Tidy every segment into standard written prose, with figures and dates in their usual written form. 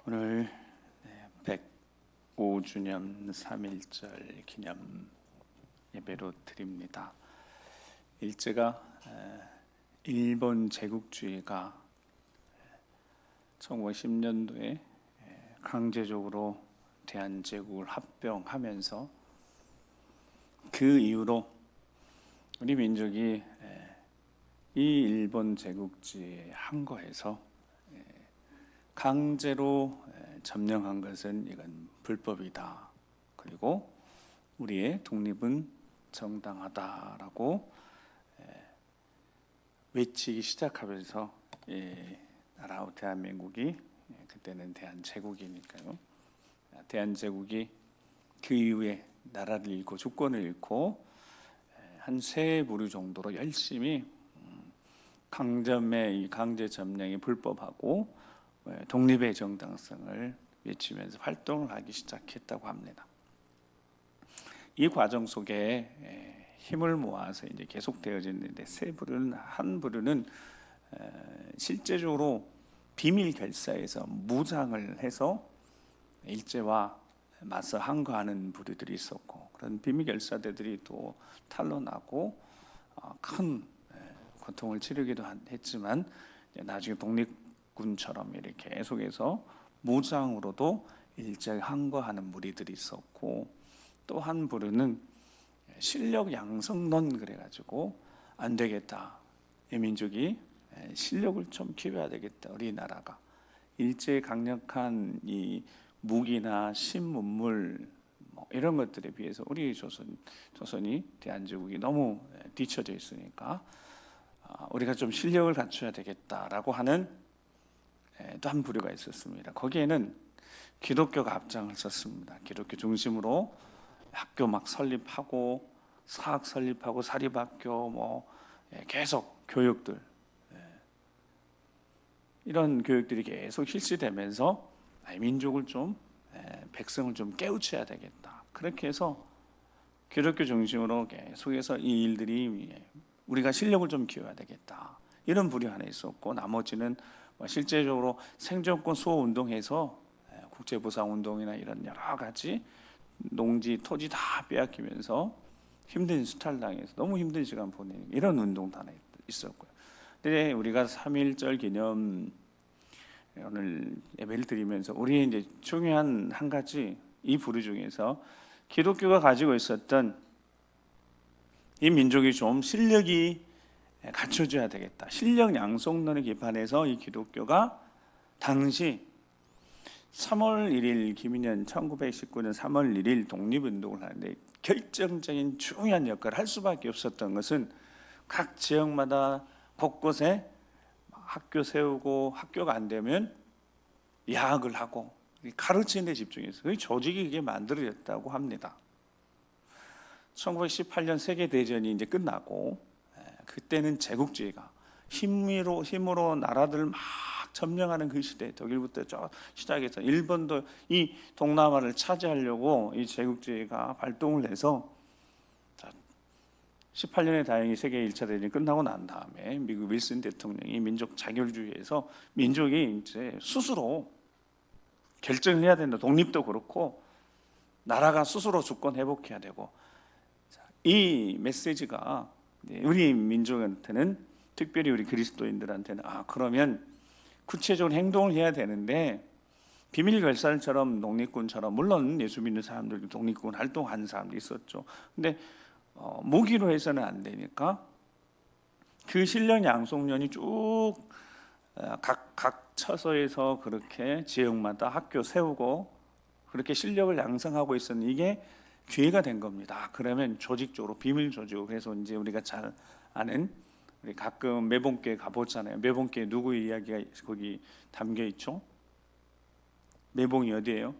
오늘 105주년 3.1절 기념 예배로 드립니다. 일제가 일본 제국주의가 1910년도에 강제적으로 대한제국을 합병하면서 그 이후로 우리 민족이 이 일본 제국주의에 항거해서 강제로 점령한 것은 이건 불법이다. 그리고 우리의 독립은 정당하다라고 외치기 시작하면서 나라 대한민국이 그때는 대한제국이니까요. 대한제국이 그 이후에 나라를 잃고 주권을 잃고 한 세 부류 정도로 열심히 강점의 이 강제 점령이 불법하고 독립의 정당성을 외치면서 활동을 하기 시작했다고 합니다. 이 과정 속에 힘을 모아서 이제 계속되어지는데 세 부류는 한 부류는 실제적으로 비밀 결사에서 무장을 해서 일제와 맞서 항거하는 부류들이 있었고, 그런 비밀 결사대들이 또 탄로나고 큰 고통을 치르기도 했지만 나중에 독립군처럼 이렇게 계속해서 무장으로도 일제에 항거하는 무리들이 있었고, 또 한 부류는 실력 양성론 그래가지고 안 되겠다, 이 민족이 실력을 좀 키워야 되겠다, 우리나라가 일제의 강력한 이 무기나 신문물 이런 것들에 비해서 우리 조선이 대한제국이 너무 뒤처져 있으니까 우리가 좀 실력을 갖춰야 되겠다라고 하는 또 한 부류가 있었습니다. 거기에는 기독교가 앞장을 섰습니다. 기독교 중심으로 학교 막 설립하고 사학 설립하고 사립학교 계속 교육들, 이런 교육들이 계속 실시되면서 민족을 좀 백성을 좀 깨우쳐야 되겠다. 그렇게 해서 기독교 중심으로 계속해서 이 일들이 우리가 실력을 좀 키워야 되겠다, 이런 부류 하나 있었고, 나머지는 실제적으로 생존권 수호 운동해서 국제보상운동이나 이런 여러 가지 농지 토지 다 빼앗기면서 힘든 수탈당해서 너무 힘든 시간 보내는 이런 운동도 하나 있었고요. 근데 우리가 3.1절 기념 오늘 예배를 드리면서 우리 이제 중요한 한 가지, 이 부류 중에서 기독교가 가지고 있었던 이 민족이 좀 실력이 갖춰져야 되겠다, 실력 양성론을 기반해서 이 기독교가 당시 3월 1일 김인현 1919년 3월 1일 독립운동을 하는데 결정적인 중요한 역할을 할 수밖에 없었던 것은 각 지역마다 곳곳에 학교 세우고, 학교가 안 되면 야학을 하고 가르치는 데 집중해서 그 조직이 그게 만들어졌다고 합니다. 1918년 세계대전이 이제 끝나고 그때는 제국주의가 힘으로 나라들을 막 점령하는 그 시대, 독일부터 시작해서 일본도 이 동남아를 차지하려고 이 제국주의가 발동을 해서 18년에 다행히 세계 1차 대전이 끝나고 난 다음에 미국 윌슨 대통령이 민족 자결주의에서 민족이 이제 스스로 결정을 해야 된다, 독립도 그렇고 나라가 스스로 주권 회복해야 되고, 이 메시지가 우리 민족한테는, 특별히 우리 그리스도인들한테는 그러면 구체적으로 행동을 해야 되는데, 비밀 결사처럼 독립군처럼, 물론 예수 믿는 사람들도 독립군 활동하는 사람도 있었죠. 근데 무기로 해서는 안 되니까 그 실력 양성론이 쭉 각 처소에서 그렇게 지역마다 학교 세우고 그렇게 실력을 양성하고 있었는 이게 기회가 된 겁니다. 그러면 조직적으로 비밀 조직으로, 그래서 이제 우리가 잘 아는, 우리 가끔 매봉교회 가보잖아요. 매봉교회 누구의 이야기가 거기 담겨 있죠? 매봉이 어디예요?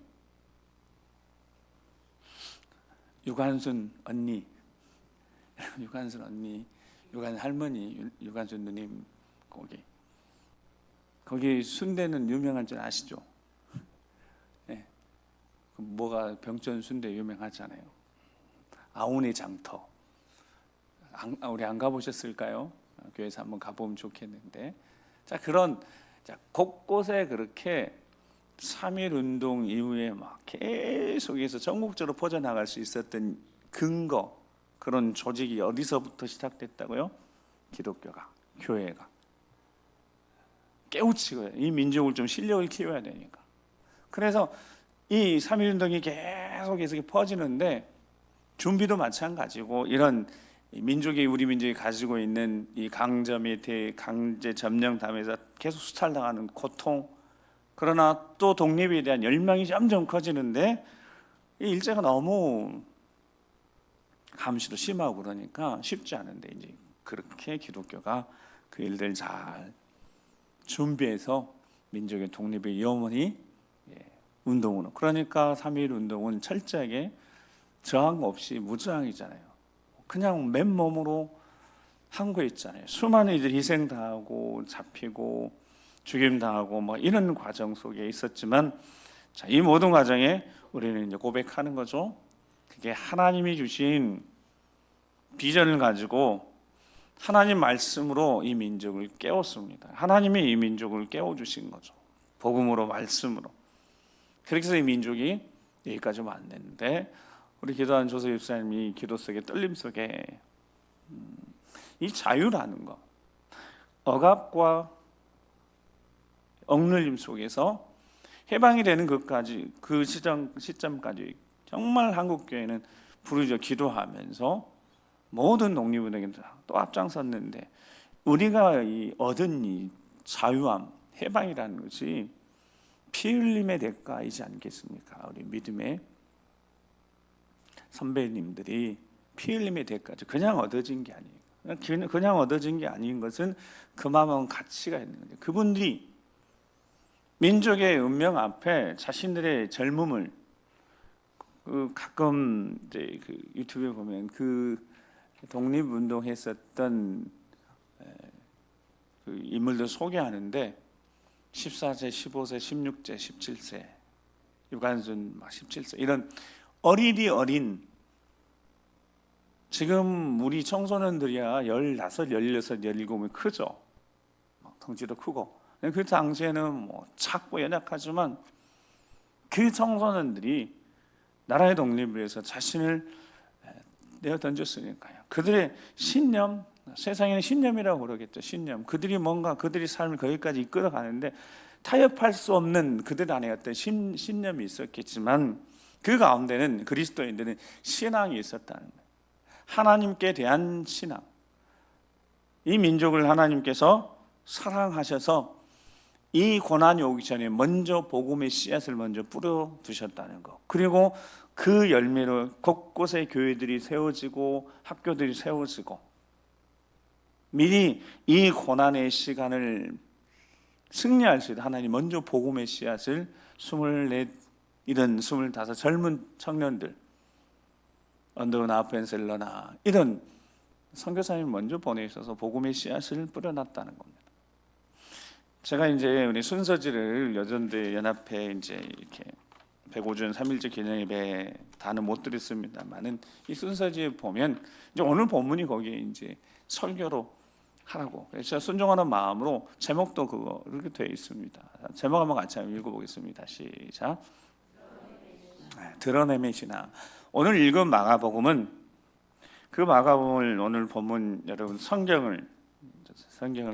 유관순 언니, 유관순 언니, 유관 할머니, 유관순 누님 거기 순대는 유명한 줄 아시죠? 네. 뭐가 병천 순대 유명하잖아요. 아우네 장터. 우리 안 가보셨을까요? 교회에서 한번 가보면 좋겠는데, 자, 그런 곳곳에 그렇게 3.1 운동 이후에 막 계속해서 전국적으로 퍼져나갈 수 있었던 근거, 그런 조직이 어디서부터 시작됐다고요? 기독교가, 교회가 깨우치고 이 민족을 좀 실력을 키워야 되니까. 그래서 이 3.1 운동이 계속해서 퍼지는데 준비도 마찬가지고, 이런 민족이, 우리 민족이 가지고 있는 이 강점에 대해 강제 점령당해서 계속 수탈당하는 고통, 그러나 또 독립에 대한 열망이 점점 커지는데 이 일제가 너무 감시도 심하고 그러니까 쉽지 않은데, 이제 그렇게 기독교가 그 일들 잘 준비해서 민족의 독립을 영원히 운동으로, 그러니까 3.1 운동은 철저하게 저항 없이 무저항이잖아요. 그냥 맨몸으로 한 거 있잖아요. 수많은 이들 희생당하고 잡히고 죽임당하고 뭐 이런 과정 속에 있었지만, 자, 이 모든 과정에 우리는 이제 고백하는 거죠. 그게 하나님이 주신 비전을 가지고 하나님 말씀으로 이 민족을 깨웠습니다. 하나님이 이 민족을 깨워주신 거죠. 복음으로, 말씀으로. 그렇게 해서 이 민족이 여기까지 왔는데, 우리 기도한 조세 집사님이 기도 속에, 떨림 속에 이 자유라는 거, 억압과 억눌림 속에서 해방이 되는 것까지, 그 시점까지 정말 한국교회는 부르짖어 기도하면서 모든 독립운동에 또 앞장섰는데, 우리가 얻은 이 자유함, 해방이라는 것이 피 흘림의 대가이지 않겠습니까? 우리 믿음의 선배님들이 피 흘림의 대가죠. 그냥 얻어진 게 아니에요. 그냥 얻어진 게 아닌 것은 그만한 가치가 있는 거죠. 그분들이 민족의 운명 앞에 자신들의 젊음을, 가끔 이제 그 유튜브에 보면 그 독립운동했었던 그 인물들 소개하는데 14세, 15세, 16세, 17세, 유관순 막 17세, 이런 어린 지금 우리 청소년들이야 16, 16, 17이 크죠. 덩치도 크고. 그 당시에는 뭐 작고 연약하지만 그 청소년들이 나라의 독립을 위해서 자신을 내어 던졌으니까요. 그들의 신념, 세상에는 신념이라고 그러겠죠. 신념. 그들이 뭔가 그들의 삶을 거기까지 이끌어가는데 타협할 수 없는 그들 안에 어떤 신념이 있었겠지만, 그 가운데는 그리스도인들은 신앙이 있었다는 거예요. 하나님께 대한 신앙. 이 민족을 하나님께서 사랑하셔서 이 고난이 오기 전에 먼저 복음의 씨앗을 먼저 뿌려 두셨다는 것. 그리고 그 열매로 곳곳에 교회들이 세워지고 학교들이 세워지고, 미리 이 고난의 시간을 승리할 수 있도록 하나님 먼저 복음의 씨앗을 24, 이런 25 젊은 청년들, 언더나 펜셀러나 이런 선교사님 먼저 보내셔서 복음의 씨앗을 뿌려놨다는 겁니다. 제가 이제 우리 순서지를 여전대 연합회 이제 이렇게 105주년 3.1절 기념 예배 다는 못 드렸습니다만은, 이 순서지에 보면 이제 오늘 본문이 거기에 이제 설교로 하라고, 그래서 순종하는 마음으로 제목도 그거 이렇게 되어 있습니다. 제목 한번 같이 한번 읽어보겠습니다. 시작. 드러냄의 신앙. 오늘 읽은 마가복음은, 그 마가복음을 오늘 본문, 여러분 성경을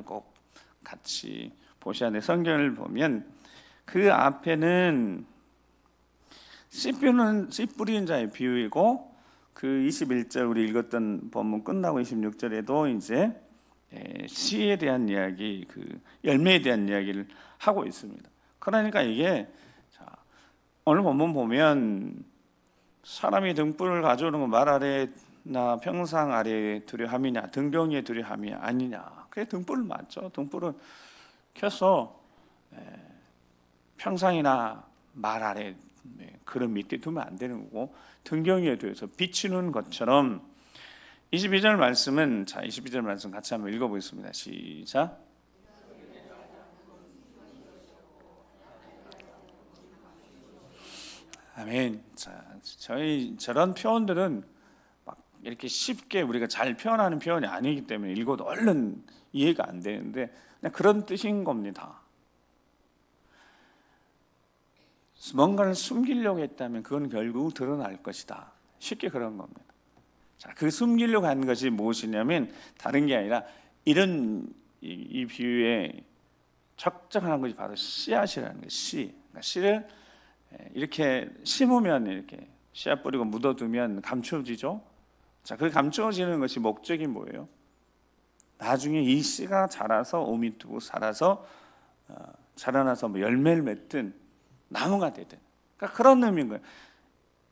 꼭 같이 보셔야 돼요. 성경을 보면 그 앞에는 씨 뿌리는 자의 비유이고, 그 21절 우리 읽었던 본문 끝나고 26절에도 이제 씨에 대한 이야기, 그 열매에 대한 이야기를 하고 있습니다. 그러니까 이게, 자, 오늘 본문 보면 사람이 등불을 가져오는 건 말 아래나 평상 아래에 두려함이냐, 등경 위에 두려함이 아니냐. 그게 등불을 맞죠. 등불은 켜서 평상이나 말 아래 그런 밑에 두면 안 되는 거고, 등경 위에 두어서 비추는 것처럼 22절 말씀은, 자, 22절 말씀 같이 한번 읽어보겠습니다. 시작. 아멘. 자, 저런 표현들은 막 이렇게 쉽게 우리가 잘 표현하는 표현이 아니기 때문에 읽어도 얼른 이해가 안 되는데, 그냥 그런 뜻인 겁니다. 뭔가를 숨기려고 했다면 그건 결국 드러날 것이다. 쉽게 그런 겁니다. 자, 그 숨기려고 하는 것이 무엇이냐면 다른 게 아니라 이 비유에 적정한 것이 바로 씨앗이라는 거예요. 그러니까 씨를 이렇게 심으면 이렇게 씨앗 뿌리고 묻어두면 감추어지죠. 자, 그 감추어지는 것이 목적이 뭐예요? 나중에 이 씨가 자라서 오미 두고 자라나서 열매를 맺든 나무가 되든, 그러니까 그런 의미인 거예요.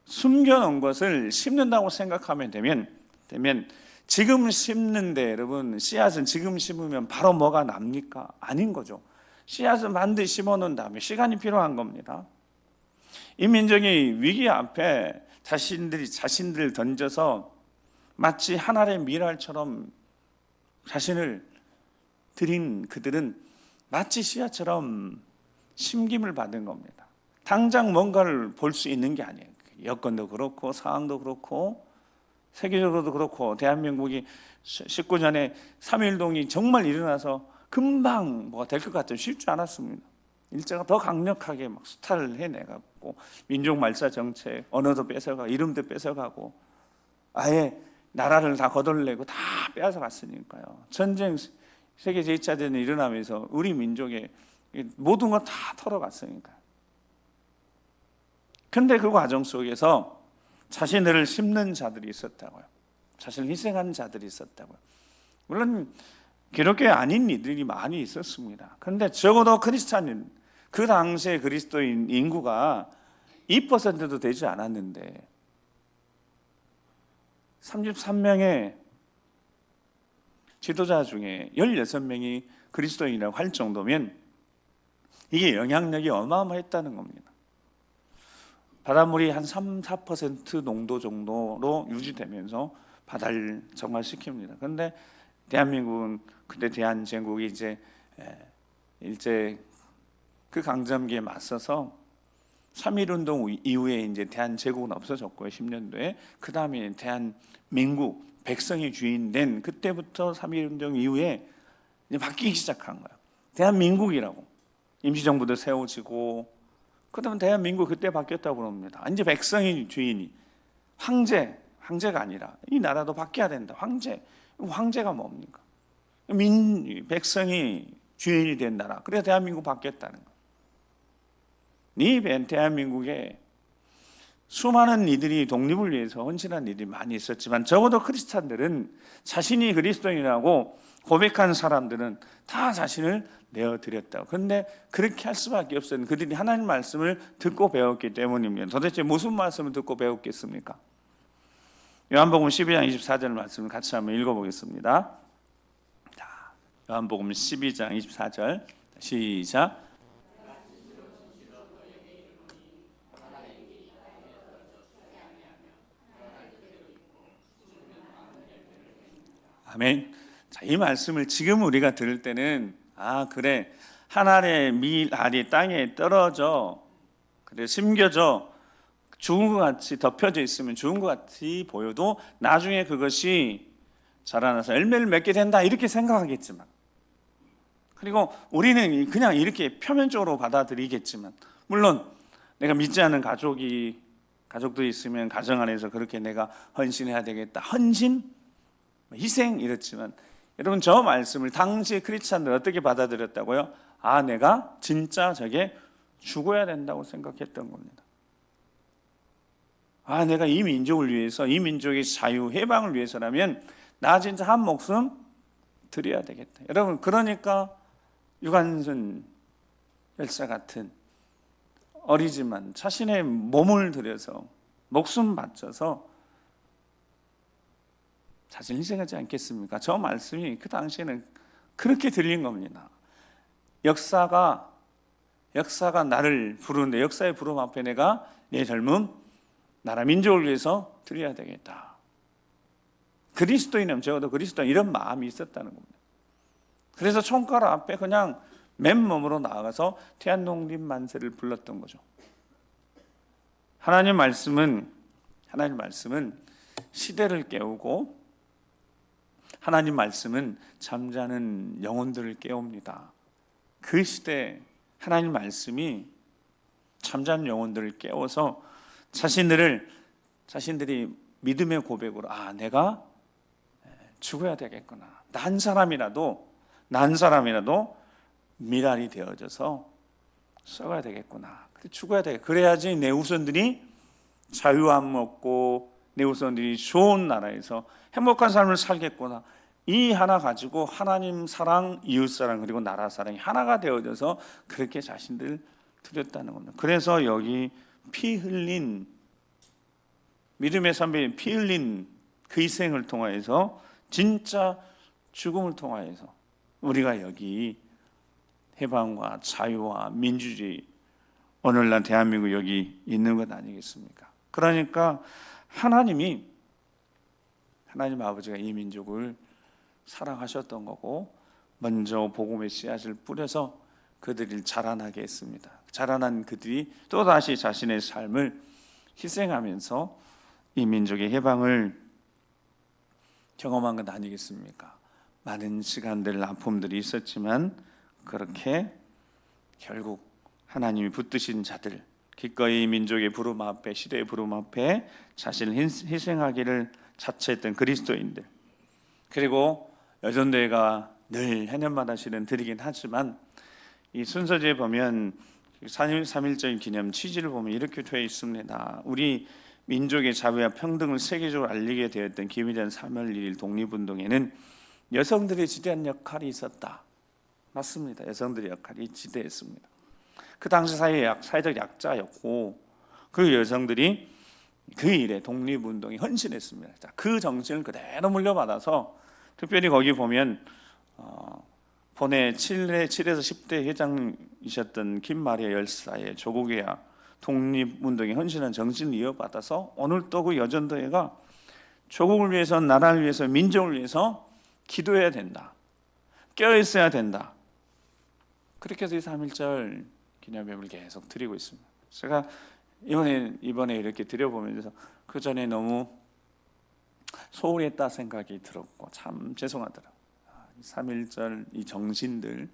숨겨놓은 것을 심는다고 생각하면 되면 지금 심는데 여러분, 씨앗은 지금 심으면 바로 뭐가 납니까? 아닌 거죠. 씨앗은 반드시 심어놓은 다음에 시간이 필요한 겁니다. 이 민족이 위기 앞에 자신들을 던져서 마치 한 알의 밀알처럼 자신을 드린 그들은 마치 씨앗처럼 심김을 받은 겁니다. 당장 뭔가를 볼 수 있는 게 아니에요. 여건도 그렇고 상황도 그렇고 세계적으로도 그렇고 대한민국이 19년에 3.1운동이 정말 일어나서 금방 뭐가 될 것 같아요. 쉽지 않았습니다. 일제가 더 강력하게 막 수탈을 해내갖고 민족 말사 정책, 언어도 뺏어가고 이름도 뺏어가고 아예 나라를 다 거덜내고 다 빼앗아갔으니까요. 전쟁 세계 제2차 대전이 일어나면서 우리 민족의 모든 걸 다 털어갔으니까. 근데 그 과정 속에서 자신들을 심는 자들이 있었다고요. 자신을 희생하는 자들이 있었다고요. 물론 기독교 아닌 이들이 많이 있었습니다. 그런데 적어도 크리스찬인, 그 당시에 그리스도인 인구가 2%도 되지 않았는데 33명의 지도자 중에 16명이 그리스도인이라고 할 정도면 이게 영향력이 어마어마했다는 겁니다. 바닷물이 한 3, 4% 농도 정도로 유지되면서 바다를 정화시킵니다. 그런데 대한민국은 그때 대한제국이 이제 그 강점기에 맞서서 3.1운동 이후에 이제 대한제국은 없어졌고요. 10년도에. 그 다음에 대한민국 백성이 주인된 그때부터 3.1운동 이후에 이제 바뀌기 시작한 거예요. 대한민국이라고. 임시정부도 세워지고, 그 다음에 대한민국 그때 바뀌었다고 그럽니다. 이제 백성이 주인이. 황제가 아니라 이 나라도 바뀌어야 된다. 황제가 뭡니까? 백성이 주인이 된 나라. 그래서 대한민국 바뀌었다는 거예요. 이 대한민국에 수많은 이들이 독립을 위해서 헌신한 일이 많이 있었지만 적어도 크리스찬들은 자신이 그리스도인이라고 고백한 사람들은 다 자신을 내어드렸다고. 그런데 그렇게 할 수밖에 없어요. 그들이 하나님 말씀을 듣고 배웠기 때문입니다. 도대체 무슨 말씀을 듣고 배웠겠습니까? 요한복음 12장 24절 말씀을 같이 한번 읽어보겠습니다. 자, 요한복음 12장 24절 시작. 아멘. 자, 이 말씀을 지금 우리가 들을 때는 그래, 한 알의 밀알이 땅에 떨어져 그래 심겨져 죽은 것 같이 덮여져 있으면 죽은 것 같이 보여도 나중에 그것이 자라나서 열매를 맺게 된다 이렇게 생각하겠지만, 그리고 우리는 그냥 이렇게 표면적으로 받아들이겠지만, 물론 내가 믿지 않는 가족도 있으면 가정 안에서 그렇게 내가 헌신해야 되겠다, 헌신, 희생 이렇지만, 여러분 저 말씀을 당시 크리스찬들 어떻게 받아들였다고요? 내가 진짜 저게 죽어야 된다고 생각했던 겁니다. 내가 이 민족을 위해서, 이 민족의 자유 해방을 위해서라면 나 진짜 한 목숨 드려야 되겠다. 여러분, 그러니까 유관순 열사 같은 어리지만 자신의 몸을 들여서 목숨 바쳐서 자신을 희생하지 않겠습니까? 저 말씀이 그 당시에는 그렇게 들린 겁니다. 역사가 나를 부르는데, 역사의 부름 앞에 내가 내 젊음, 나라 민족을 위해서 드려야 되겠다. 그리스도인은 적어도 그리스도인 이런 마음이 있었다는 겁니다. 그래서 총가루 앞에 그냥 맨몸으로 나아가서 태안농림 만세를 불렀던 거죠. 하나님 말씀은 시대를 깨우고, 하나님 말씀은 잠자는 영혼들을 깨웁니다. 그 시대 하나님 말씀이 잠자는 영혼들을 깨워서 자신들이 믿음의 고백으로 내가 죽어야 되겠구나. 난 사람이라도 미랄이 되어져서 썩어야 되겠구나. 죽어야 돼. 그래야지 내 후손들이 자유함 얻고 내 후손들이 좋은 나라에서 행복한 삶을 살겠구나. 이 하나 가지고 하나님 사랑, 이웃 사랑, 그리고 나라 사랑이 하나가 되어져서 그렇게 자신들 드렸다는 겁니다. 그래서 여기 피 흘린 믿음의 선배인 피 흘린 그 희생을 통하여서 진짜 죽음을 통하여서 우리가 여기 해방과 자유와 민주주의 오늘날 대한민국 여기 있는 것 아니겠습니까? 그러니까 하나님 아버지가 이 민족을 사랑하셨던 거고 먼저 복음의 씨앗을 뿌려서 그들을 자라나게 했습니다. 자라난 그들이 또다시 자신의 삶을 희생하면서 이 민족의 해방을 경험한 것 아니겠습니까? 많은 시간들, 아픔들이 있었지만 그렇게 결국 하나님이 붙드신 자들, 기꺼이 민족의 부름 앞에, 시대의 부름 앞에 자신을 희생하기를 자처했던 그리스도인들, 그리고 여전대회가 늘 해년마다 실은 드리긴 하지만 이 순서지에 보면 3.1절 기념 취지를 보면 이렇게 되어 있습니다. 우리 민족의 자유와 평등을 세계적으로 알리게 되었던 기미전 3월 1일 독립운동에는 여성들의 지대한 역할이 있었다. 맞습니다. 여성들의 역할이 지대했습니다. 그 당시 사회적 약자였고 그 여성들이 그 일에 독립운동에 헌신했습니다. 그 정신을 그대로 물려받아서 특별히 거기 보면 본해 7에서 10대 회장이셨던 김마리아 열사의 조국회와 독립운동에 헌신한 정신을 이어받아서 오늘 또 그 여전도회가 조국을 위해서, 나라를 위해서, 민족을 위해서 기도해야 된다, 깨어있어야 된다. 그렇게 해서 이 3.1절 기념회를 계속 드리고 있습니다. 제가 이번에 이렇게 드려보면서 그 전에 너무 소홀히 했다 생각이 들었고 참 죄송하더라고요. 3.1절 이 정신들,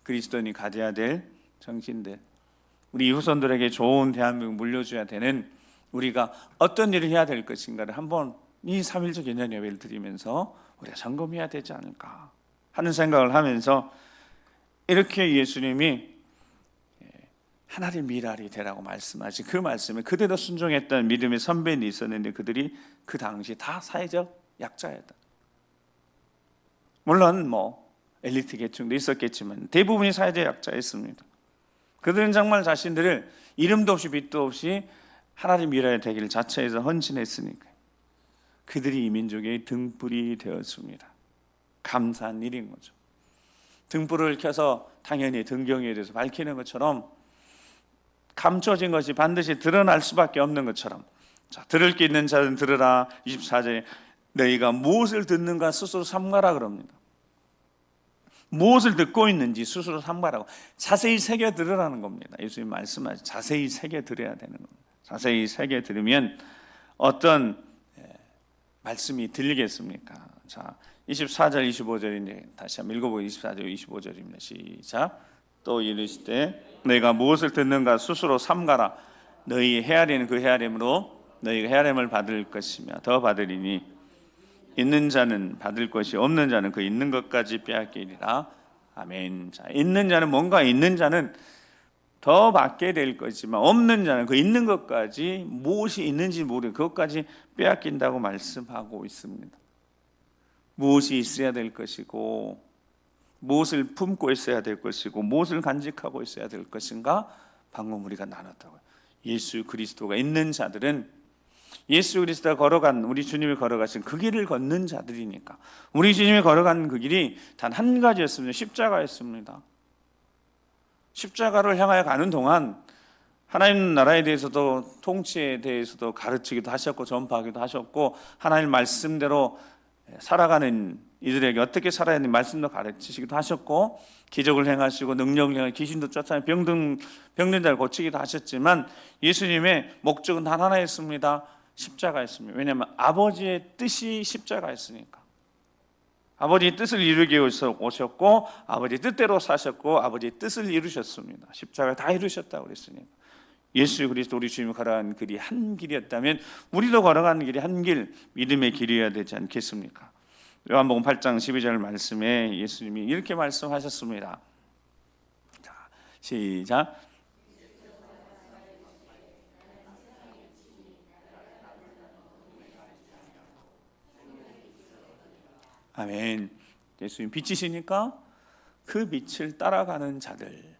그리스도인이 가져야 될 정신들, 우리 후손들에게 좋은 대한민국 물려줘야 되는 우리가 어떤 일을 해야 될 것인가를 한번 이 3.1절 기념예배를 드리면서 우리가 점검해야 되지 않을까 하는 생각을 하면서 이렇게 예수님이 하나님 미랄이 되라고 말씀하신 그 말씀에 그대로 순종했던 믿음의 선배들이 있었는데 그들이 그 당시 다 사회적 약자였다. 물론 엘리트 계층도 있었겠지만 대부분이 사회적 약자였습니다. 그들은 정말 자신들을 이름도 없이 빛도 없이 하나님 미랄이 되기를 자처해서 헌신했으니까 그들이 이 민족의 등불이 되었습니다. 감사한 일인 거죠. 등불을 켜서 당연히 등경에 대해서 밝히는 것처럼 감춰진 것이 반드시 드러날 수밖에 없는 것처럼, 자, 들을 게 있는 자는 들으라. 24절에 너희가 무엇을 듣는가 스스로 삼가라 그럽니다. 무엇을 듣고 있는지 스스로 삼가라고 자세히 새겨 들으라는 겁니다. 예수님 말씀하시 자세히 새겨 들어야 되는 겁니다. 자세히 새겨 들으면 어떤 말씀이 들리겠습니까? 자, 24절 25절인데 다시 한번 읽어보고 24절 25절입니다. 시작. 또 이르시되 너희가 무엇을 듣는가 스스로 삼가라. 너희 헤아리는 그 헤아림으로 너희가 헤아림을 받을 것이며 더 받으리니 있는 자는 받을 것이 없는 자는 그 있는 것까지 빼앗기리라. 아멘. 자, 있는 자는 뭔가 있는 자는 더 받게 될 것이지만 없는 자는 그 있는 것까지 무엇이 있는지 모르고 그것까지 빼앗긴다고 말씀하고 있습니다. 무엇이 있어야 될 것이고 무엇을 품고 있어야 될 것이고 무엇을 간직하고 있어야 될 것인가 방금 우리가 나눴다고요. 예수 그리스도가 있는 자들은 예수 그리스도가 걸어간 우리 주님이 걸어가신 그 길을 걷는 자들이니까 우리 주님이 걸어간 그 길이 단 한 가지였습니다. 십자가였습니다. 십자가를 향하여 가는 동안 하나님 나라에 대해서도 통치에 대해서도 가르치기도 하셨고 전파하기도 하셨고 하나님 말씀대로 살아가는 이들에게 어떻게 살아야 하는 말씀도 가르치시기도 하셨고 기적을 행하시고 능력을 행하시고 귀신도 쫓아내고 병든 자를 고치기도 하셨지만 예수님의 목적은 단 하나였습니다. 십자가였습니다. 왜냐하면 아버지의 뜻이 십자가였으니까. 아버지의 뜻을 이루기 위해서 오셨고 아버지의 뜻대로 사셨고 아버지의 뜻을 이루셨습니다. 십자가를 다 이루셨다고 그랬으니까 예수 그리스도 우리 주님이 걸어간 길이 한 길이었다면 우리도 걸어가는 길이 한 길, 믿음의 길이어야 되지 않겠습니까? 요한복음 8장 12절 말씀에 예수님이 이렇게 말씀하셨습니다. 자, 시작. 아멘. 예수님 빛이시니까 그 빛을 따라가는 자들,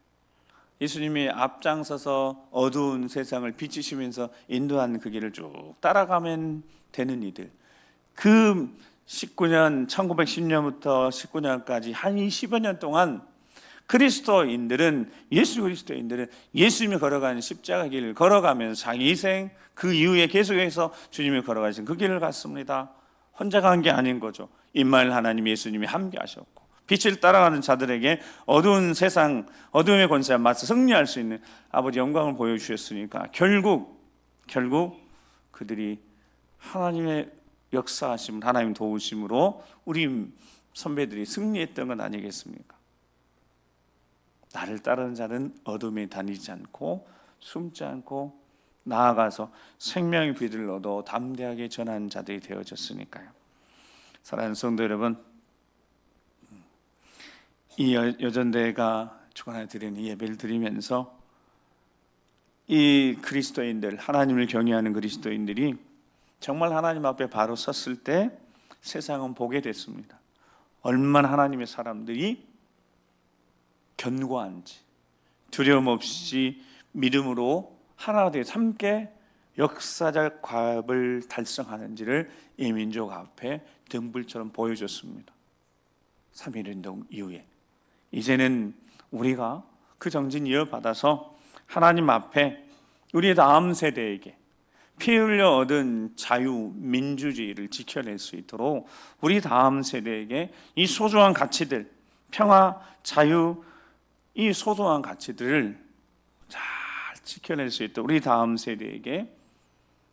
예수님이 앞장서서 어두운 세상을 비추시면서 인도하는 그 길을 쭉 따라가면 되는 이들, 그 1910년부터 19년까지 한 20여 년 동안 그리스도인들은, 예수 그리스도인들은 예수님이 걸어간 십자가 길을 걸어가면서 자기 희생, 그 이후에 계속해서 주님이 걸어가신 그 길을 갔습니다. 혼자 간 게 아닌 거죠. 임마누엘 하나님 예수님이 함께 하셨고, 빛을 따라가는 자들에게 어두운 세상, 어둠의 권세와 맞서 승리할 수 있는 아버지 영광을 보여주셨으니까 결국 그들이 하나님의 역사하심, 하나님 도우심으로 우리 선배들이 승리했던 건 아니겠습니까? 나를 따르는 자는 어둠에 다니지 않고 숨지 않고 나아가서 생명의 빛을 얻어 담대하게 전하는 자들이 되어졌으니까요. 사랑하는 성도 여러분, 이 여전대가 주관에 드리는 이 예배를 드리면서 이 그리스도인들, 하나님을 경외하는 그리스도인들이 정말 하나님 앞에 바로 섰을 때 세상은 보게 됐습니다. 얼마나 하나님의 사람들이 견고한지, 두려움 없이 믿음으로 하나 되어 함께 역사적 과업을 달성하는지를 이 민족 앞에 등불처럼 보여줬습니다. 3.1운동 이후에 이제는 우리가 그 정진 이어받아서 하나님 앞에 우리 다음 세대에게 피 흘려 얻은 자유, 민주주의를 지켜낼 수 있도록 우리 다음 세대에게 이 소중한 가치들, 평화, 자유, 이 소중한 가치들을 잘 지켜낼 수 있도록 우리 다음 세대에게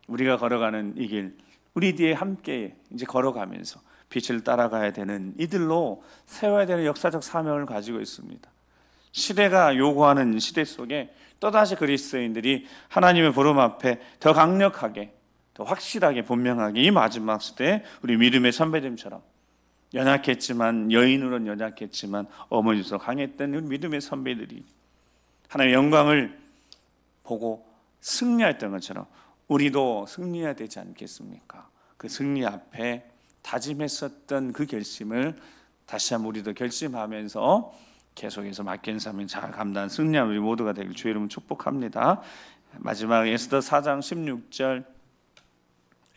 우리가 걸어가는 이 길, 우리 뒤에 함께 이제 걸어가면서 빛을 따라가야 되는 이들로 세워야 되는 역사적 사명을 가지고 있습니다. 시대가 요구하는 시대 속에 또다시 그리스도인들이 하나님의 부름 앞에 더 강력하게, 더 확실하게, 분명하게 이 마지막 시대에 우리 믿음의 선배님처럼 연약했지만, 여인으로는 연약했지만 어머니로서 강했던 우리 믿음의 선배들이 하나님의 영광을 보고 승리했던 것처럼 우리도 승리해야 되지 않겠습니까? 그 승리 앞에 다짐했었던 그 결심을 다시 한번 우리도 결심하면서 계속해서 맡긴 사명 잘 감당 승리한 우리 모두가 되길 주의 이름으로 축복합니다. 마지막 에스더 4장 16절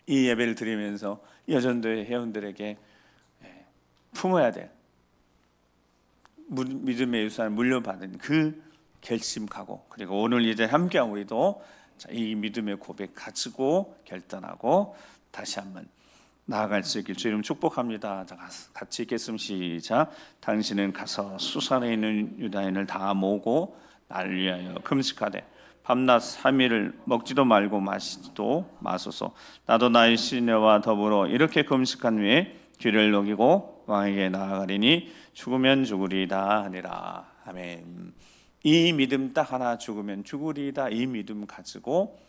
이 예배를 드리면서 여전도의 회원들에게 품어야 될 믿음의 유산을 물려받은 그 결심하고, 그리고 오늘 이제 함께한 우리도 이 믿음의 고백 가지고 결단하고 다시 한번 나아갈 수 있길 주님 축복합니다. 자, 같이 읽겠습니다. 시작. 당신은 가서 수산에 있는 유다인을 다 모으고 나를 위하여 금식하되 밤낮 3일을 먹지도 말고 마시지도 마소서. 나도 나의 시녀와 더불어 이렇게 금식한 후에 귀를 녹이고 왕에게 나아가리니 죽으면 죽으리이다 하니라. 아멘. 이 믿음 딱 하나, 죽으면 죽으리이다, 이 믿음 가지고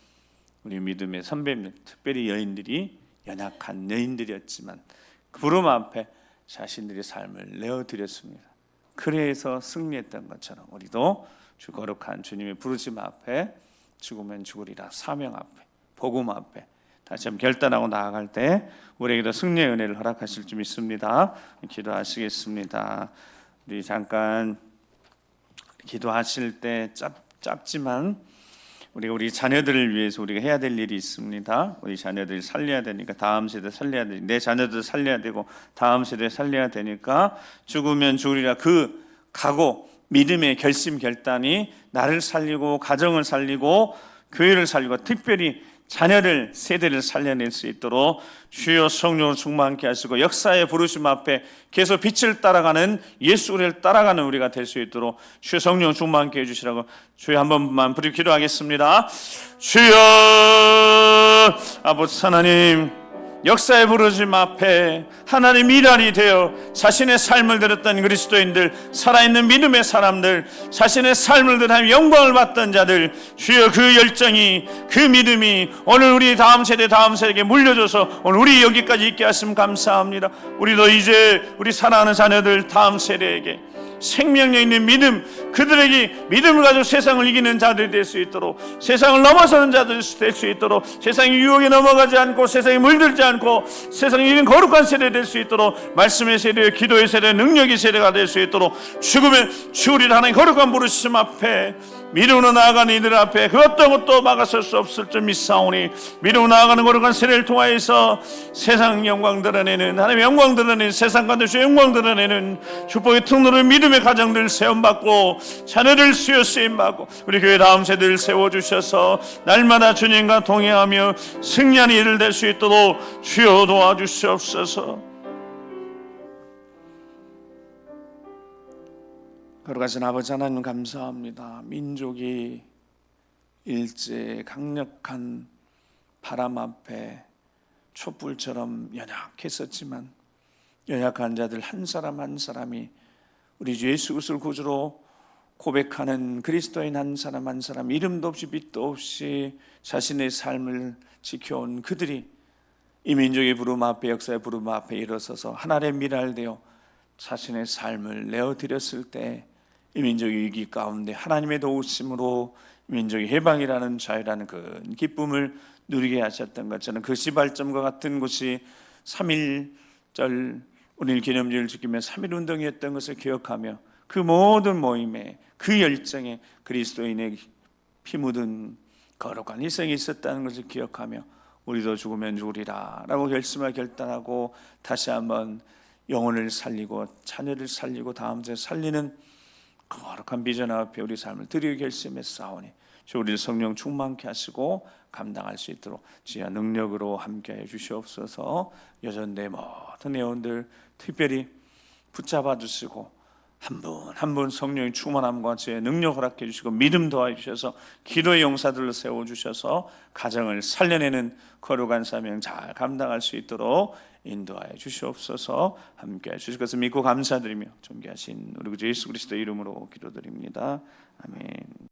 우리 믿음의 선배님, 특별히 여인들이 연약한 여인들이었지만 그 부름 앞에 자신들의 삶을 내어드렸습니다. 그래서 승리했던 것처럼 우리도 주 거룩한 주님의 부르심 앞에 죽으면 죽으리라 사명 앞에 복음 앞에 다시 한번 결단하고 나아갈 때 우리에게도 승리의 은혜를 허락하실 줄 믿습니다. 기도하시겠습니다. 우리 잠깐 기도하실 때 짧지만 우리 자녀들을 위해서 우리가 해야 될 일이 있습니다. 우리 자녀들 살려야 되니까 다음 세대 살려야 되니까 내 자녀들 살려야 되고 다음 세대 살려야 되니까 죽으면 죽으리라 그 각오, 믿음의 결심 결단이 나를 살리고 가정을 살리고 교회를 살리고 특별히 자녀를 세대를 살려낼 수 있도록 주여 성령으로 충만케 하시고 역사의 부르심 앞에 계속 빛을 따라가는 예수를 따라가는 우리가 될 수 있도록 주여 성령 충만케 해주시라고 주여 한 번만 부르고 기도하겠습니다. 주여 아버지 하나님, 역사의 부르심 앞에 하나님의 미랄이 되어 자신의 삶을 드렸던 그리스도인들, 살아있는 믿음의 사람들, 자신의 삶을 드려 영광을 받던 자들, 주여 그 열정이, 그 믿음이 오늘 우리 다음 세대에게 물려줘서 오늘 우리 여기까지 있게 하시면 감사합니다. 우리도 이제 우리 사랑하는 자녀들 다음 세대에게 생명력 있는 믿음, 그들에게 믿음을 가지고 세상을 이기는 자들이 될 수 있도록, 세상을 넘어서는 자들이 될 수 있도록, 세상의 유혹에 넘어가지 않고 세상에 물들지 않고 세상에 이는 거룩한 세대 될 수 있도록, 말씀의 세대, 기도의 세대, 능력의 세대가 될 수 있도록 죽음의 주우리를 하나님 거룩한 부르심 앞에 믿음으로 나아가는 이들 앞에 그 어떤 것도 막아설 수 없을 줄 믿사오니, 믿음으로 나아가는 거룩한 세대를 통하여서 세상 영광 드러내는, 하나님의 영광 드러내는, 세상 가운데 주의 영광 드러내는 축복의 통로를 믿음의 가정들 세움받고 자녀들 수여 쓰임받고 우리 교회 다음 세대를 세워주셔서 날마다 주님과 동행하며 승리하는 일을 될 수 있도록 주여 도와주시옵소서. 거룩하신 아버지 하나님 감사합니다. 민족이 일제 강력한 바람 앞에 촛불처럼 연약했었지만 연약한 자들 한 사람 한 사람이 우리 주 예수 그리스도를 구주로 고백하는 그리스도인 한 사람 한 사람, 이름도 없이 빛도 없이 자신의 삶을 지켜온 그들이 이 민족의 부름 앞에, 역사의 부름 앞에 일어서서 하나님의 미랄되어 자신의 삶을 내어드렸을 때 이 민족의 위기 가운데 하나님의 도우심으로 민족의 해방이라는 자유라는 그 기쁨을 누리게 하셨던 것처럼 그 시발점과 같은 곳이 3.1절 오늘 기념주를 지키며 3.1운동이었던 것을 기억하며 그 모든 모임에 그 열정에 그리스도인의 피 묻은 거룩한 희생이 있었다는 것을 기억하며 우리도 죽으면 죽으리라 라고 결심을 결단하고 다시 한번 영혼을 살리고 자녀를 살리고 다음 세대 살리는 거룩한 비전 앞에 우리 삶을 드리기 결심했사오니 주 우리를 성령 충만케 하시고 감당할 수 있도록 주의 능력으로 함께해 주시옵소서. 여전대 모든 회원들 특별히 붙잡아 주시고 한 분 한 분 성령의 충만함과 주의 능력 허락해 주시고 믿음 도와 주셔서 기도의 용사들로 세워 주셔서 가정을 살려내는 거룩한 사명 잘 감당할 수 있도록 인도하여 주시옵소서. 함께해 주실 것을 믿고 감사드리며 존귀하신 우리 구주 예수 그리스도 이름으로 기도드립니다. 아멘.